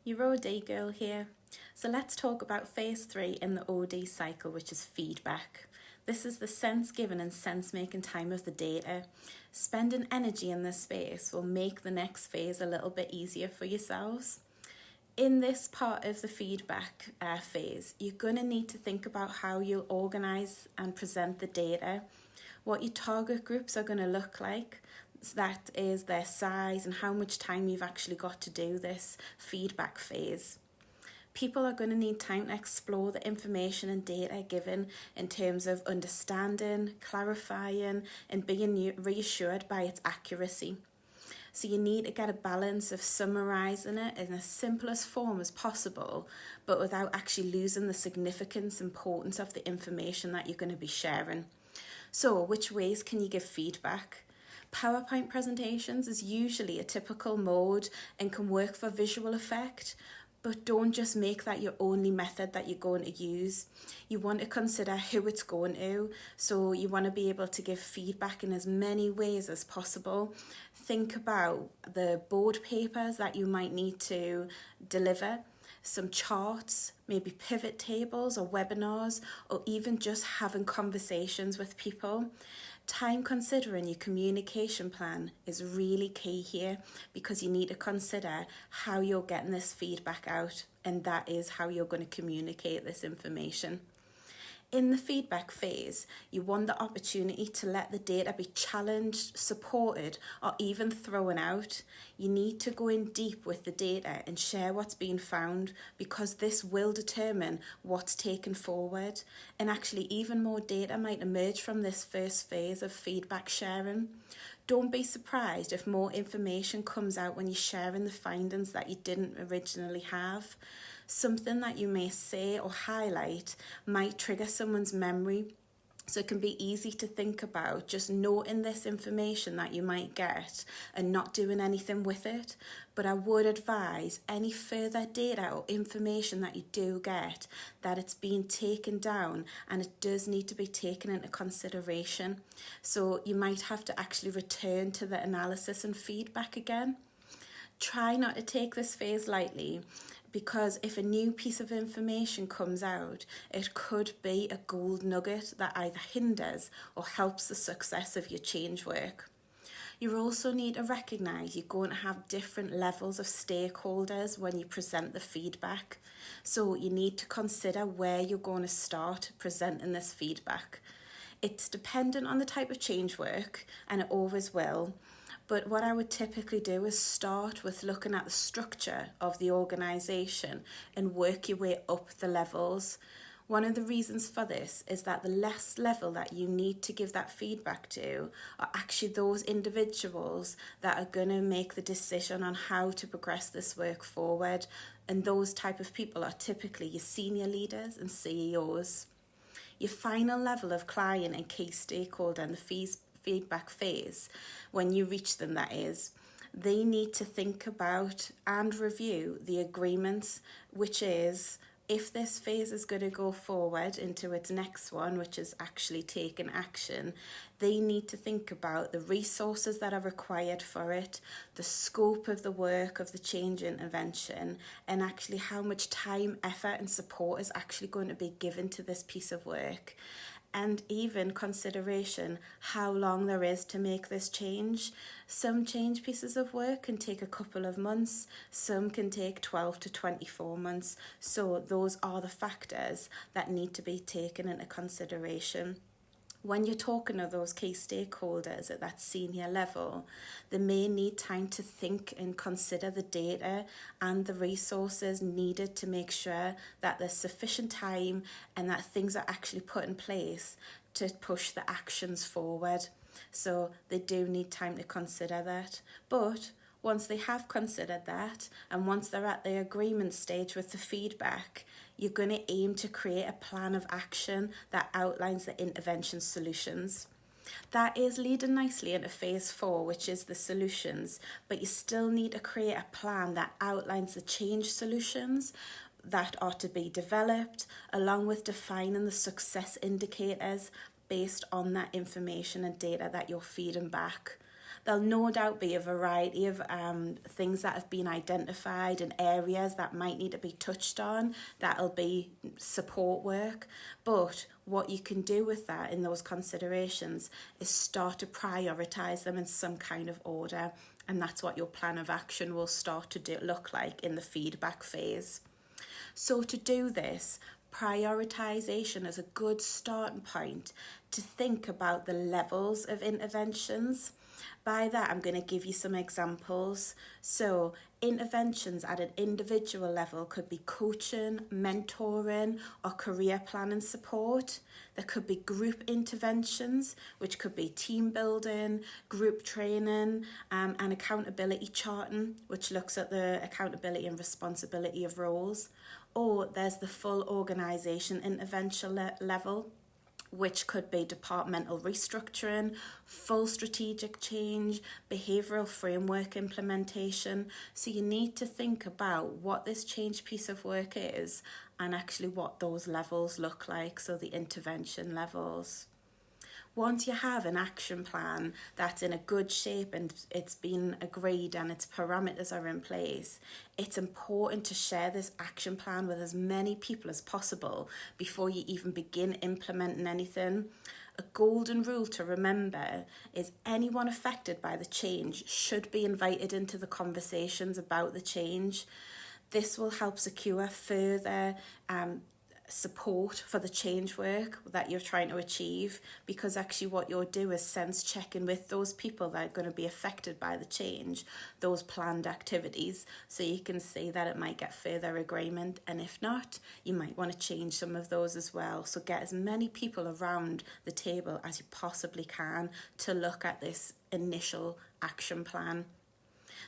Your OD girl here. So let's talk about phase 3 in the OD cycle, which is feedback. This is the sense giving and sense making time of the data. Spending energy in this space will make the next phase a little bit easier for yourselves. In this part of the feedback phase, you're going to need to think about how you'll organise and present the data, what your target groups are going to look like. So that is their size and how much time you've actually got to do this feedback phase. People are going to need time to explore the information and data given in terms of understanding, clarifying, and being reassured by its accuracy. So you need to get a balance of summarising it in the simplest form as possible, but without actually losing the significance, importance of the information that you're going to be sharing. So which ways can you give feedback? PowerPoint presentations is usually a typical mode and can work for visual effect, but don't just make that your only method that you're going to use. You want to consider who it's going to, so you want to be able to give feedback in as many ways as possible. Think about the board papers that you might need to deliver, some charts, maybe pivot tables or webinars, or even just having conversations with people. Time considering your communication plan is really key here, because you need to consider how you're getting this feedback out, and that is how you're going to communicate this information. In the feedback phase, you want the opportunity to let the data be challenged, supported, or even thrown out. You need to go in deep with the data and share what's been found, because this will determine what's taken forward. And actually, even more data might emerge from this first phase of feedback sharing. Don't be surprised if more information comes out when you're sharing the findings that you didn't originally have. Something that you may say or highlight might trigger someone's memory, so it can be easy to think about just noting this information that you might get and not doing anything with it. But I would advise any further data or information that you do get, that it's being taken down and it does need to be taken into consideration. So you might have to actually return to the analysis and feedback again. Try not to take this phase lightly, because if a new piece of information comes out, it could be a gold nugget that either hinders or helps the success of your change work. You also need to recognise you're going to have different levels of stakeholders when you present the feedback. So you need to consider where you're going to start presenting this feedback. It's dependent on the type of change work, and it always will. But what I would typically do is start with looking at the structure of the organisation and work your way up the levels. One of the reasons for this is that the less level that you need to give that feedback to are actually those individuals that are going to make the decision on how to progress this work forward. And those type of people are typically your senior leaders and CEOs. Your final level of client and key stakeholder in the feedback phase, when you reach them, that is, they need to think about and review the agreements, which is, if this phase is going to go forward into its next one, which is actually taking action, they need to think about the resources that are required for it, the scope of the work of the change intervention, and actually how much time, effort and support is actually going to be given to this piece of work. And even consideration how long there is to make this change. Some change pieces of work can take a couple of months, some can take 12 to 24 months. So those are the factors that need to be taken into consideration. When you're talking to those key stakeholders at that senior level, they may need time to think and consider the data and the resources needed to make sure that there's sufficient time and that things are actually put in place to push the actions forward. So they do need time to consider that. But once they have considered that, and once they're at the agreement stage with the feedback, you're going to aim to create a plan of action that outlines the intervention solutions. That is leading nicely into phase 4, which is the solutions, but you still need to create a plan that outlines the change solutions that are to be developed, along with defining the success indicators based on that information and data that you're feeding back. There'll no doubt be a variety of things that have been identified and areas that might need to be touched on. That'll be support work. But what you can do with that in those considerations is start to prioritise them in some kind of order. And that's what your plan of action will start to look like in the feedback phase. So to do this, prioritisation is a good starting point to think about the levels of interventions. By that, I'm going to give you some examples. So interventions at an individual level could be coaching, mentoring, or career planning support. There could be group interventions, which could be team building, group training, and accountability charting, which looks at the accountability and responsibility of roles. Or there's the full organisation intervention level, which could be departmental restructuring, full strategic change, behavioural framework implementation. So you need to think about what this change piece of work is and actually what those levels look like, so the intervention levels. Once you have an action plan that's in a good shape and it's been agreed and its parameters are in place, it's important to share this action plan with as many people as possible before you even begin implementing anything. A golden rule to remember is anyone affected by the change should be invited into the conversations about the change. This will help secure further support for the change work that you're trying to achieve, because actually what you'll do is sense checking with those people that are going to be affected by the change, those planned activities, so you can see that it might get further agreement, and if not, you might want to change some of those as well. So get as many people around the table as you possibly can to look at this initial action plan.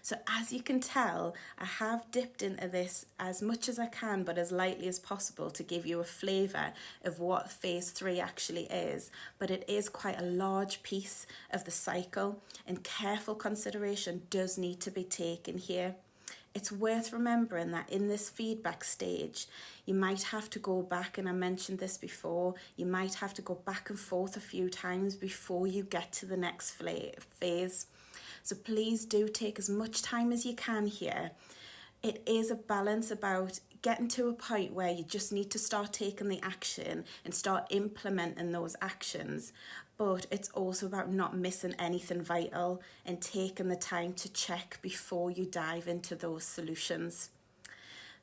So as you can tell, I have dipped into this as much as I can, but as lightly as possible, to give you a flavour of what phase 3 actually is. But it is quite a large piece of the cycle, and careful consideration does need to be taken here. It's worth remembering that in this feedback stage, you might have to go back, and I mentioned this before, you might have to go back and forth a few times before you get to the next phase. So please do take as much time as you can here. It is a balance about getting to a point where you just need to start taking the action and start implementing those actions. But it's also about not missing anything vital and taking the time to check before you dive into those solutions.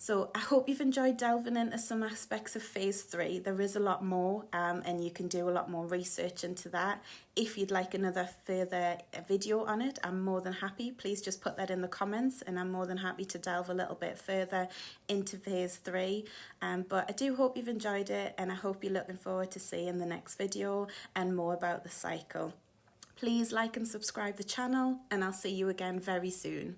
So I hope you've enjoyed delving into some aspects of phase 3. There is a lot more, and you can do a lot more research into that. If you'd like another further video on it, I'm more than happy. Please just put that in the comments, and I'm more than happy to delve a little bit further into phase 3. But I do hope you've enjoyed it, and I hope you're looking forward to seeing the next video and more about the cycle. Please like and subscribe the channel, and I'll see you again very soon.